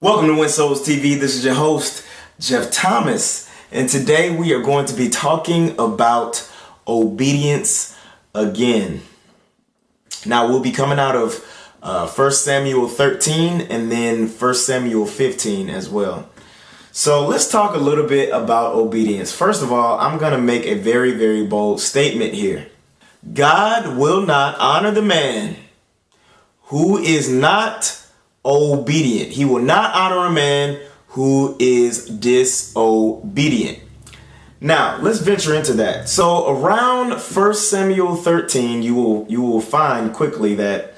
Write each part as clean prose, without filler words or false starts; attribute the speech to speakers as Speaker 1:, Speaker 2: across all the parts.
Speaker 1: Welcome to WinSouls TV. This is your host, Jeff Thomas, and today we are going to be talking about obedience again. Now, we'll be coming out of 1 Samuel 13 and then 1 Samuel 15 as well. So let's talk a little bit about obedience. First of all, I'm going to make a very, very bold statement here. God will not honor the man who is not obedient. He will not honor a man who is disobedient. Now, let's venture into that. So around 1 Samuel 13, you will find quickly that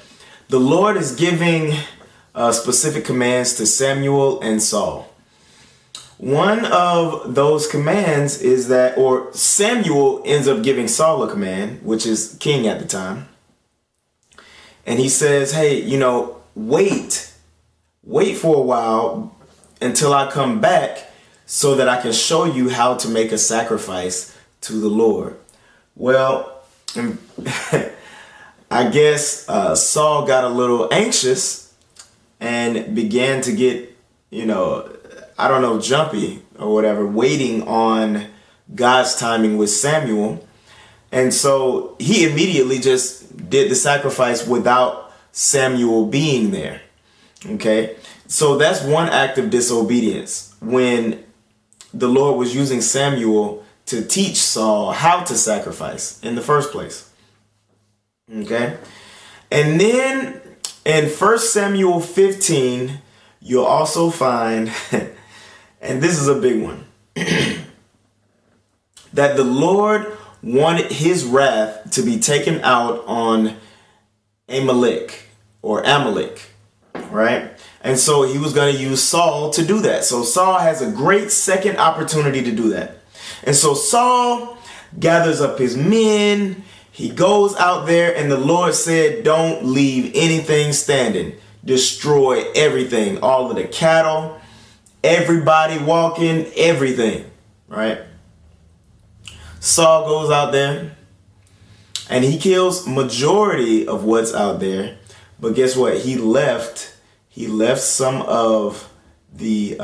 Speaker 1: the Lord is giving specific commands to Samuel and Saul. One of those commands is that, or Samuel ends up giving Saul a command, which is king at the time. And he says, hey, wait for a while until I come back so that I can show you how to make a sacrifice to the Lord. Well, I guess Saul got a little anxious and began to get, jumpy or whatever, waiting on God's timing with Samuel. And so he immediately just did the sacrifice without Samuel being there. Okay, so that's one act of disobedience when the Lord was using Samuel to teach Saul how to sacrifice in the first place. Okay, and then in 1 Samuel 15, you'll also find, and this is a big one, that the Lord wanted his wrath to be taken out on Amalek. Right? And so he was going to use Saul to do that. So Saul has a great second opportunity to do that. And so Saul gathers up his men. He goes out there and the Lord said, don't leave anything standing. Destroy everything. All of the cattle, everybody walking, everything. Right? Saul goes out there and he kills majority of what's out there. But guess what? He left some of the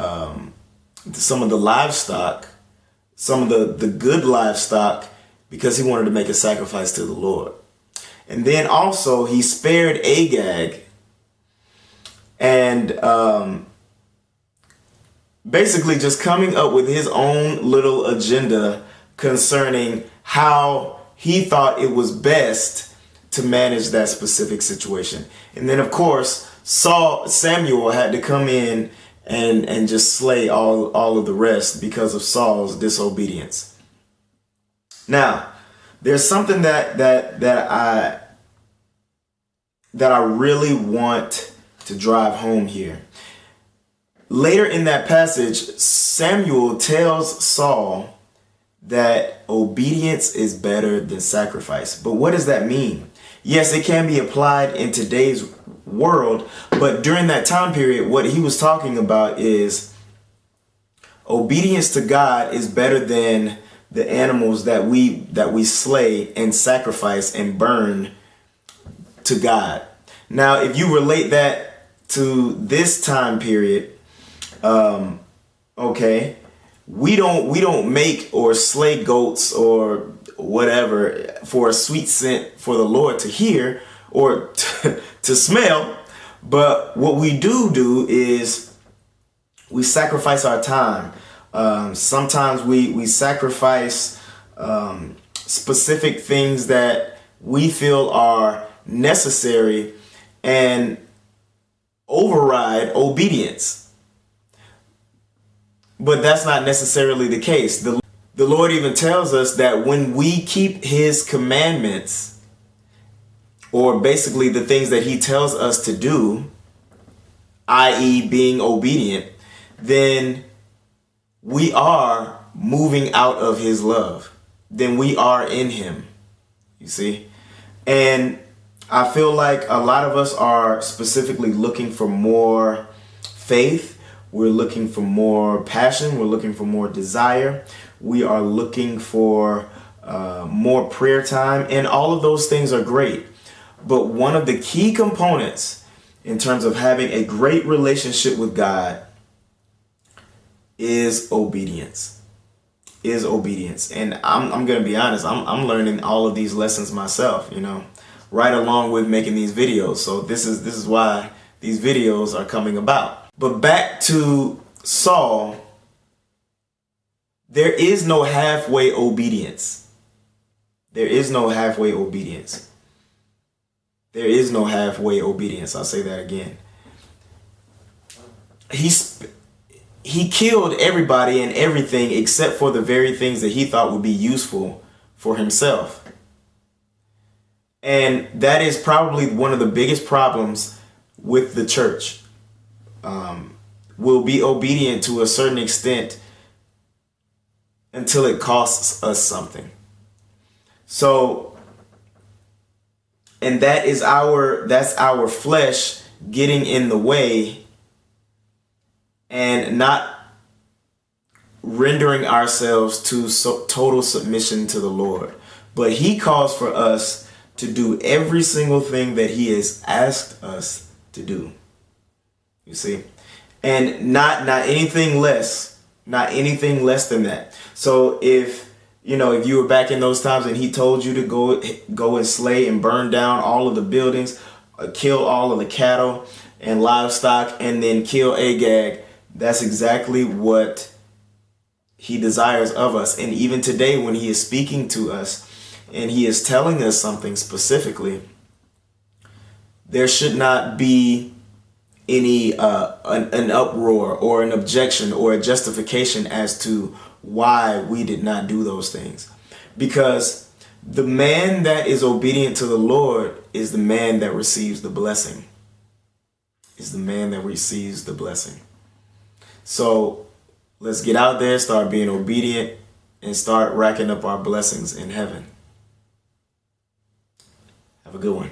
Speaker 1: livestock, some of the good livestock, because he wanted to make a sacrifice to the Lord. And then also he spared Agag and basically just coming up with his own little agenda concerning how he thought it was best to manage that specific situation. And then of course Samuel had to come in and just slay all of the rest because of Saul's disobedience. Now, there's something that I really want to drive home here. Later in that passage, Samuel tells Saul that obedience is better than sacrifice. But what does that mean? Yes, it can be applied in today's world, but during that time period, what he was talking about is obedience to God is better than the animals that we slay and sacrifice and burn to God. Now, if you relate that to this time period, okay, we don't make or slay goats or whatever for a sweet scent for the Lord to hear or to smell. But what we do is we sacrifice our time. Sometimes we sacrifice specific things that we feel are necessary and override obedience. But that's not necessarily the case. The Lord even tells us that when we keep his commandments, or basically the things that he tells us to do, i.e. being obedient, then we are moving out of his love. Then we are in him, you see? And I feel like a lot of us are specifically looking for more faith. We're looking for more passion. We're looking for more desire. We are looking for more prayer time. And all of those things are great. But one of the key components in terms of having a great relationship with God is obedience. Is obedience. And I'm gonna be honest, I'm learning all of these lessons myself, right along with making these videos. So this is why these videos are coming about. But back to Saul, there is no halfway obedience. There is no halfway obedience. There is no halfway obedience. I'll say that again. He killed everybody and everything except for the very things that he thought would be useful for himself. And that is probably one of the biggest problems with the church. We'll be obedient to a certain extent until it costs us something. So, and that's our flesh getting in the way and not rendering ourselves to total submission to the Lord. But he calls for us to do every single thing that he has asked us to do. You see? And not anything less, not anything less than that. So if you were back in those times and he told you to go and slay and burn down all of the buildings, kill all of the cattle and livestock, and then kill Agag, that's exactly what he desires of us. And even today, when he is speaking to us and he is telling us something specifically, there should not be any an uproar or an objection or a justification as to why we did not do those things. Because the man that is obedient to the Lord is the man that receives the blessing. Is the man that receives the blessing. So let's get out there, start being obedient, and start racking up our blessings in heaven. Have a good one.